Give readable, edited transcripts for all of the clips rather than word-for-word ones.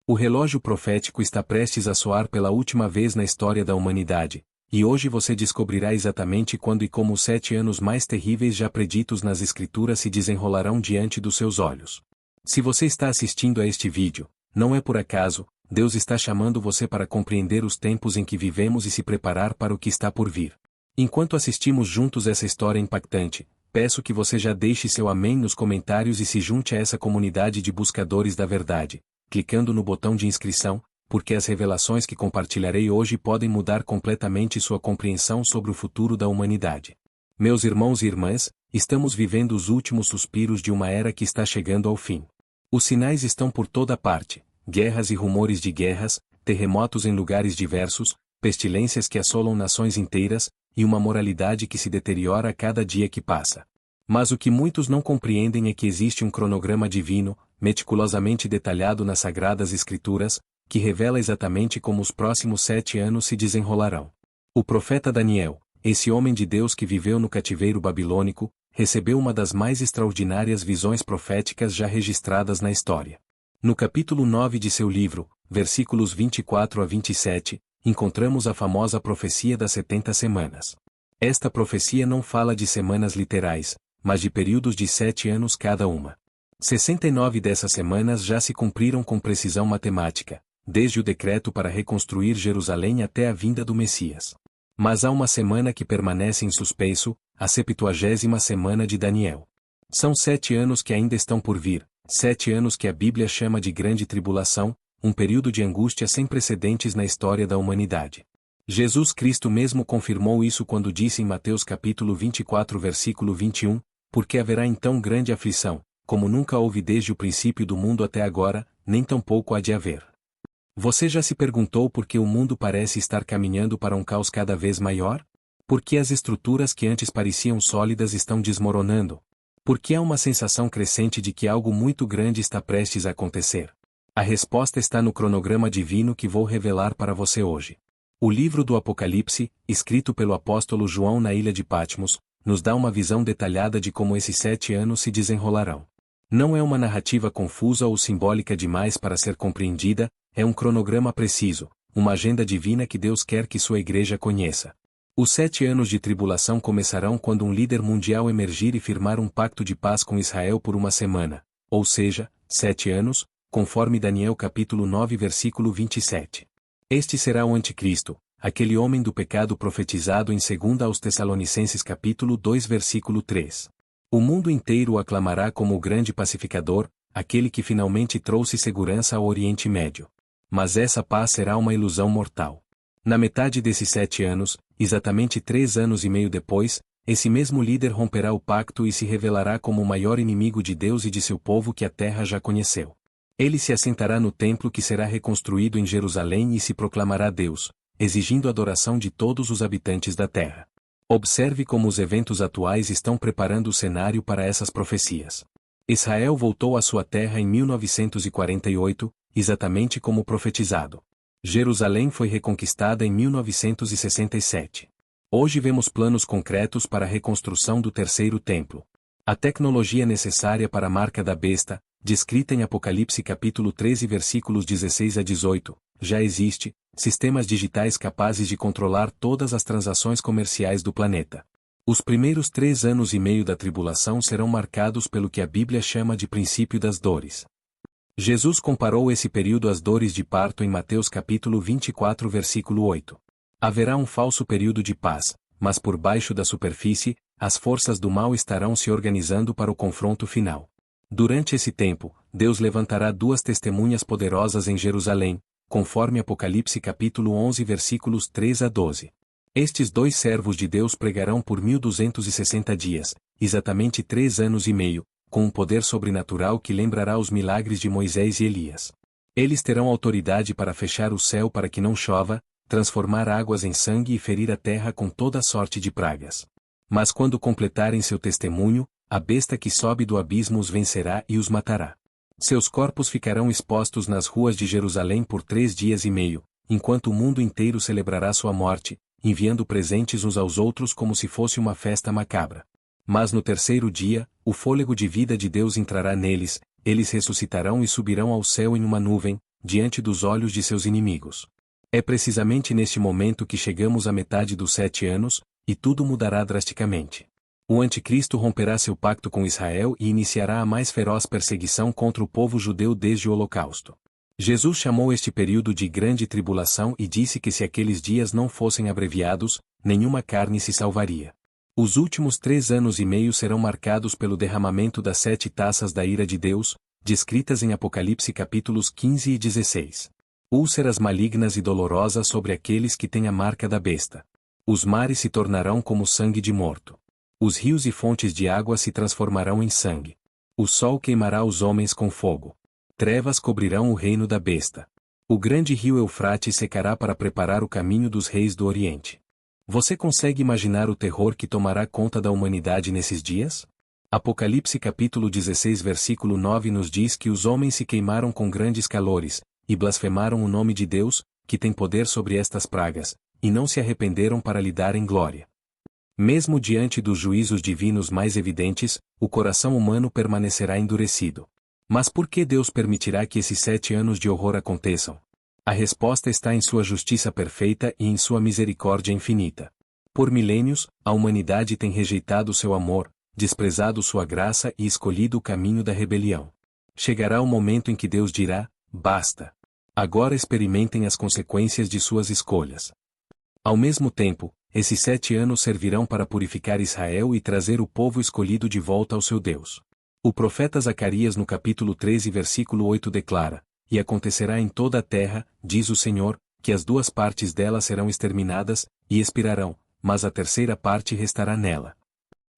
O relógio profético está prestes a soar pela última vez na história da humanidade, e hoje você descobrirá exatamente quando e como os 7 anos mais terríveis já preditos nas Escrituras se desenrolarão diante dos seus olhos. Se você está assistindo a este vídeo, não é por acaso, Deus está chamando você para compreender os tempos em que vivemos e se preparar para o que está por vir. Enquanto assistimos juntos essa história impactante, peço que você já deixe seu amém nos comentários e se junte a essa comunidade de buscadores da verdade, clicando no botão de inscrição, porque as revelações que compartilharei hoje podem mudar completamente sua compreensão sobre o futuro da humanidade. Meus irmãos e irmãs, estamos vivendo os últimos suspiros de uma era que está chegando ao fim. Os sinais estão por toda parte: guerras e rumores de guerras, terremotos em lugares diversos, pestilências que assolam nações inteiras, e uma moralidade que se deteriora a cada dia que passa. Mas o que muitos não compreendem é que existe um cronograma divino, meticulosamente detalhado nas Sagradas Escrituras, que revela exatamente como os próximos 7 anos se desenrolarão. O profeta Daniel, esse homem de Deus que viveu no cativeiro babilônico, recebeu uma das mais extraordinárias visões proféticas já registradas na história. No capítulo 9 de seu livro, versículos 24 a 27, encontramos a famosa profecia das 70 semanas. Esta profecia não fala de semanas literais, mas de períodos de 7 anos cada uma. 69 dessas semanas já se cumpriram com precisão matemática, desde o decreto para reconstruir Jerusalém até a vinda do Messias. Mas há uma semana que permanece em suspenso, a 70ª semana de Daniel. São 7 anos que ainda estão por vir, 7 anos que a Bíblia chama de grande tribulação, um período de angústia sem precedentes na história da humanidade. Jesus Cristo mesmo confirmou isso quando disse em Mateus capítulo 24 versículo 21, porque haverá então grande aflição, como nunca houve desde o princípio do mundo até agora, nem tampouco há de haver. Você já se perguntou por que o mundo parece estar caminhando para um caos cada vez maior? Por que as estruturas que antes pareciam sólidas estão desmoronando? Por que há uma sensação crescente de que algo muito grande está prestes a acontecer? A resposta está no cronograma divino que vou revelar para você hoje. O livro do Apocalipse, escrito pelo apóstolo João na ilha de Patmos, nos dá uma visão detalhada de como esses 7 anos se desenrolarão. Não é uma narrativa confusa ou simbólica demais para ser compreendida, é um cronograma preciso, uma agenda divina que Deus quer que sua igreja conheça. Os 7 anos de tribulação começarão quando um líder mundial emergir e firmar um pacto de paz com Israel por uma semana, ou seja, 7 anos, conforme Daniel capítulo 9 versículo 27. Este será o anticristo, aquele homem do pecado profetizado em 2 aos Tessalonicenses capítulo 2 versículo 3. O mundo inteiro o aclamará como o grande pacificador, aquele que finalmente trouxe segurança ao Oriente Médio. Mas essa paz será uma ilusão mortal. Na metade desses 7 anos, exatamente 3 anos e meio depois, esse mesmo líder romperá o pacto e se revelará como o maior inimigo de Deus e de seu povo que a terra já conheceu. Ele se assentará no templo que será reconstruído em Jerusalém e se proclamará Deus, exigindo a adoração de todos os habitantes da terra. Observe como os eventos atuais estão preparando o cenário para essas profecias. Israel voltou à sua terra em 1948, exatamente como profetizado. Jerusalém foi reconquistada em 1967. Hoje vemos planos concretos para a reconstrução do terceiro templo. A tecnologia necessária para a marca da besta, descrita em Apocalipse capítulo 13 versículos 16 a 18, já existe, sistemas digitais capazes de controlar todas as transações comerciais do planeta. Os primeiros 3 anos e meio da tribulação serão marcados pelo que a Bíblia chama de princípio das dores. Jesus comparou esse período às dores de parto em Mateus capítulo 24 versículo 8. Haverá um falso período de paz, mas por baixo da superfície, as forças do mal estarão se organizando para o confronto final. Durante esse tempo, Deus levantará 2 testemunhas poderosas em Jerusalém, conforme Apocalipse capítulo 11 versículos 3 a 12. Estes 2 servos de Deus pregarão por 1260 dias, exatamente 3 anos e meio, com um poder sobrenatural que lembrará os milagres de Moisés e Elias. Eles terão autoridade para fechar o céu para que não chova, transformar águas em sangue e ferir a terra com toda sorte de pragas. Mas quando completarem seu testemunho, a besta que sobe do abismo os vencerá e os matará. Seus corpos ficarão expostos nas ruas de Jerusalém por 3 dias e meio, enquanto o mundo inteiro celebrará sua morte, enviando presentes uns aos outros como se fosse uma festa macabra. Mas no terceiro dia, o fôlego de vida de Deus entrará neles, eles ressuscitarão e subirão ao céu em uma nuvem, diante dos olhos de seus inimigos. É precisamente neste momento que chegamos à metade dos 7 anos, e tudo mudará drasticamente. O anticristo romperá seu pacto com Israel e iniciará a mais feroz perseguição contra o povo judeu desde o Holocausto. Jesus chamou este período de grande tribulação e disse que se aqueles dias não fossem abreviados, nenhuma carne se salvaria. Os últimos 3 anos e meio serão marcados pelo derramamento das 7 taças da ira de Deus, descritas em Apocalipse capítulos 15 e 16. Úlceras malignas e dolorosas sobre aqueles que têm a marca da besta. Os mares se tornarão como sangue de morto. Os rios e fontes de água se transformarão em sangue. O sol queimará os homens com fogo. Trevas cobrirão o reino da besta. O grande rio Eufrates secará para preparar o caminho dos reis do Oriente. Você consegue imaginar o terror que tomará conta da humanidade nesses dias? Apocalipse capítulo 16 versículo 9 nos diz que os homens se queimaram com grandes calores, e blasfemaram o nome de Deus, que tem poder sobre estas pragas, e não se arrependeram para lhe darem glória. Mesmo diante dos juízos divinos mais evidentes, o coração humano permanecerá endurecido. Mas por que Deus permitirá que esses 7 anos de horror aconteçam? A resposta está em sua justiça perfeita e em sua misericórdia infinita. Por milênios, a humanidade tem rejeitado seu amor, desprezado sua graça e escolhido o caminho da rebelião. Chegará o momento em que Deus dirá: basta. Agora experimentem as consequências de suas escolhas. Ao mesmo tempo, esses 7 anos servirão para purificar Israel e trazer o povo escolhido de volta ao seu Deus. O profeta Zacarias no capítulo 13 versículo 8 declara: e acontecerá em toda a terra, diz o Senhor, que as 2 partes dela serão exterminadas, e expirarão, mas a terceira parte restará nela.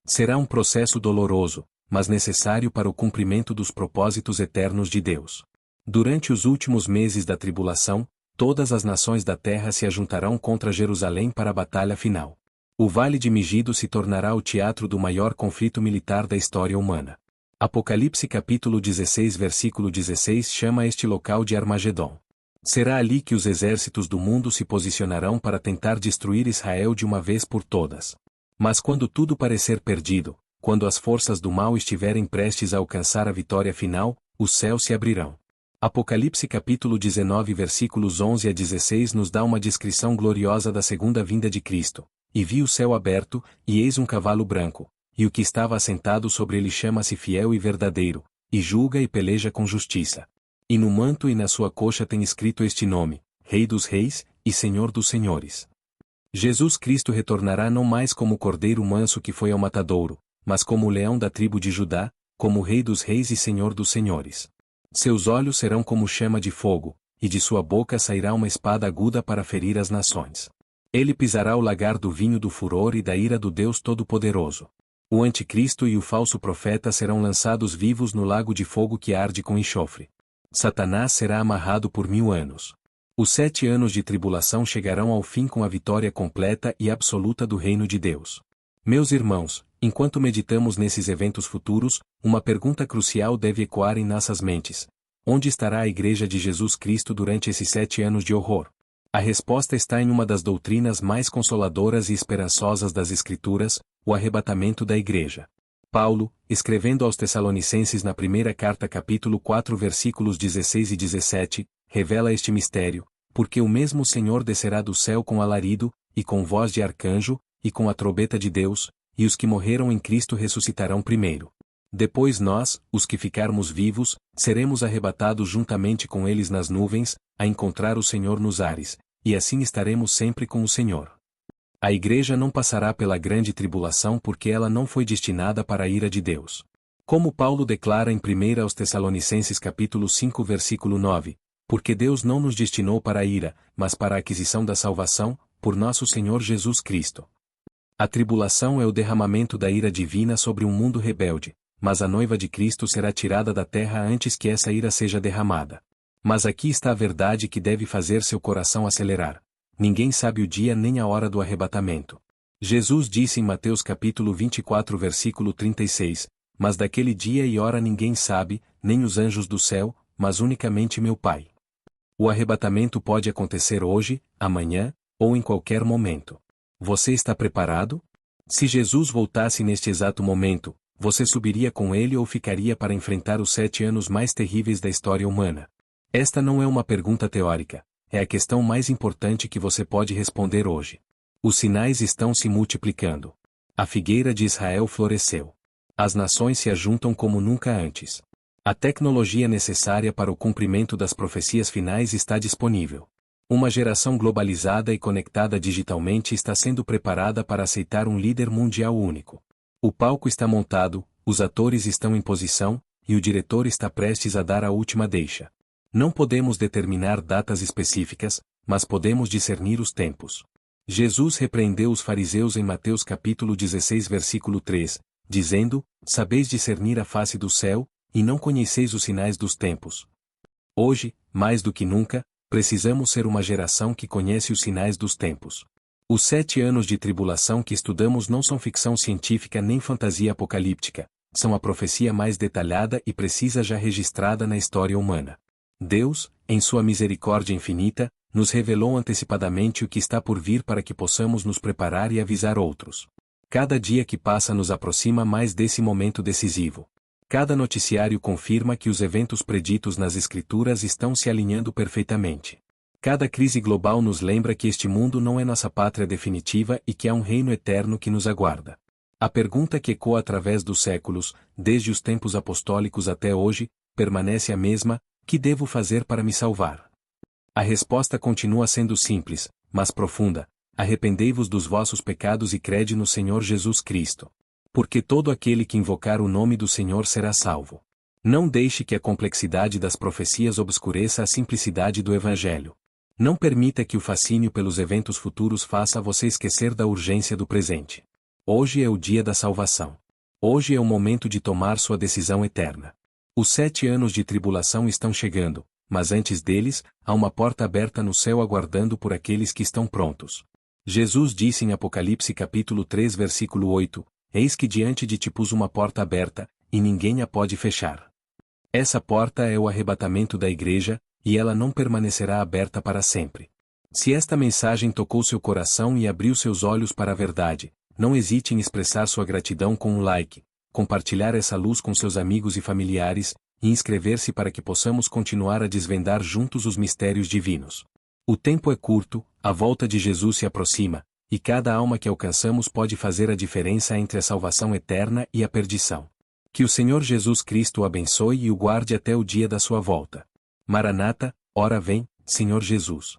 Será um processo doloroso, mas necessário para o cumprimento dos propósitos eternos de Deus. Durante os últimos meses da tribulação, todas as nações da terra se ajuntarão contra Jerusalém para a batalha final. O Vale de Megido se tornará o teatro do maior conflito militar da história humana. Apocalipse capítulo 16 versículo 16 chama este local de Armagedon. Será ali que os exércitos do mundo se posicionarão para tentar destruir Israel de uma vez por todas. Mas quando tudo parecer perdido, quando as forças do mal estiverem prestes a alcançar a vitória final, os céus se abrirão. Apocalipse capítulo 19 versículos 11 a 16 nos dá uma descrição gloriosa da segunda vinda de Cristo. E vi o céu aberto, e eis um cavalo branco, e o que estava assentado sobre ele chama-se Fiel e Verdadeiro, e julga e peleja com justiça. E no manto e na sua coxa tem escrito este nome: Rei dos Reis, e Senhor dos Senhores. Jesus Cristo retornará não mais como o cordeiro manso que foi ao matadouro, mas como o leão da tribo de Judá, como o Rei dos Reis e Senhor dos Senhores. Seus olhos serão como chama de fogo, e de sua boca sairá uma espada aguda para ferir as nações. Ele pisará o lagar do vinho do furor e da ira do Deus Todo-Poderoso. O anticristo e o falso profeta serão lançados vivos no lago de fogo que arde com enxofre. Satanás será amarrado por 1000 anos. Os 7 anos de tribulação chegarão ao fim com a vitória completa e absoluta do reino de Deus. Meus irmãos, enquanto meditamos nesses eventos futuros, uma pergunta crucial deve ecoar em nossas mentes: onde estará a Igreja de Jesus Cristo durante esses 7 anos de horror? A resposta está em uma das doutrinas mais consoladoras e esperançosas das Escrituras: o arrebatamento da Igreja. Paulo, escrevendo aos Tessalonicenses na primeira carta capítulo 4 versículos 16 e 17, revela este mistério: porque o mesmo Senhor descerá do céu com alarido, e com voz de arcanjo, e com a trombeta de Deus, e os que morreram em Cristo ressuscitarão primeiro. Depois nós, os que ficarmos vivos, seremos arrebatados juntamente com eles nas nuvens, a encontrar o Senhor nos ares, e assim estaremos sempre com o Senhor. A Igreja não passará pela grande tribulação porque ela não foi destinada para a ira de Deus. Como Paulo declara em 1 aos Tessalonicenses capítulo 5 versículo 9, porque Deus não nos destinou para a ira, mas para a aquisição da salvação, por nosso Senhor Jesus Cristo. A tribulação é o derramamento da ira divina sobre um mundo rebelde, mas a noiva de Cristo será tirada da terra antes que essa ira seja derramada. Mas aqui está a verdade que deve fazer seu coração acelerar. Ninguém sabe o dia nem a hora do arrebatamento. Jesus disse em Mateus capítulo 24 versículo 36, mas daquele dia e hora ninguém sabe, nem os anjos do céu, mas unicamente meu Pai. O arrebatamento pode acontecer hoje, amanhã, ou em qualquer momento. Você está preparado? Se Jesus voltasse neste exato momento, você subiria com ele ou ficaria para enfrentar os 7 anos mais terríveis da história humana? Esta não é uma pergunta teórica, é a questão mais importante que você pode responder hoje. Os sinais estão se multiplicando. A figueira de Israel floresceu. As nações se ajuntam como nunca antes. A tecnologia necessária para o cumprimento das profecias finais está disponível. Uma geração globalizada e conectada digitalmente está sendo preparada para aceitar um líder mundial único. O palco está montado, os atores estão em posição, e o diretor está prestes a dar a última deixa. Não podemos determinar datas específicas, mas podemos discernir os tempos. Jesus repreendeu os fariseus em Mateus capítulo 16 versículo 3, dizendo: Sabeis discernir a face do céu, e não conheceis os sinais dos tempos. Hoje, mais do que nunca, precisamos ser uma geração que conhece os sinais dos tempos. Os 7 anos de tribulação que estudamos não são ficção científica nem fantasia apocalíptica, são a profecia mais detalhada e precisa já registrada na história humana. Deus, em sua misericórdia infinita, nos revelou antecipadamente o que está por vir para que possamos nos preparar e avisar outros. Cada dia que passa nos aproxima mais desse momento decisivo. Cada noticiário confirma que os eventos preditos nas Escrituras estão se alinhando perfeitamente. Cada crise global nos lembra que este mundo não é nossa pátria definitiva e que há um reino eterno que nos aguarda. A pergunta que ecoa através dos séculos, desde os tempos apostólicos até hoje, permanece a mesma: que devo fazer para me salvar? A resposta continua sendo simples, mas profunda: arrependei-vos dos vossos pecados e crede no Senhor Jesus Cristo. Porque todo aquele que invocar o nome do Senhor será salvo. Não deixe que a complexidade das profecias obscureça a simplicidade do Evangelho. Não permita que o fascínio pelos eventos futuros faça você esquecer da urgência do presente. Hoje é o dia da salvação. Hoje é o momento de tomar sua decisão eterna. Os 7 anos de tribulação estão chegando, mas antes deles, há uma porta aberta no céu aguardando por aqueles que estão prontos. Jesus disse em Apocalipse capítulo 3 versículo 8, Eis que diante de ti pus uma porta aberta, e ninguém a pode fechar. Essa porta é o arrebatamento da igreja, e ela não permanecerá aberta para sempre. Se esta mensagem tocou seu coração e abriu seus olhos para a verdade, não hesite em expressar sua gratidão com um like, compartilhar essa luz com seus amigos e familiares, e inscrever-se para que possamos continuar a desvendar juntos os mistérios divinos. O tempo é curto, a volta de Jesus se aproxima, e cada alma que alcançamos pode fazer a diferença entre a salvação eterna e a perdição. Que o Senhor Jesus Cristo o abençoe e o guarde até o dia da sua volta. Maranata, ora vem, Senhor Jesus.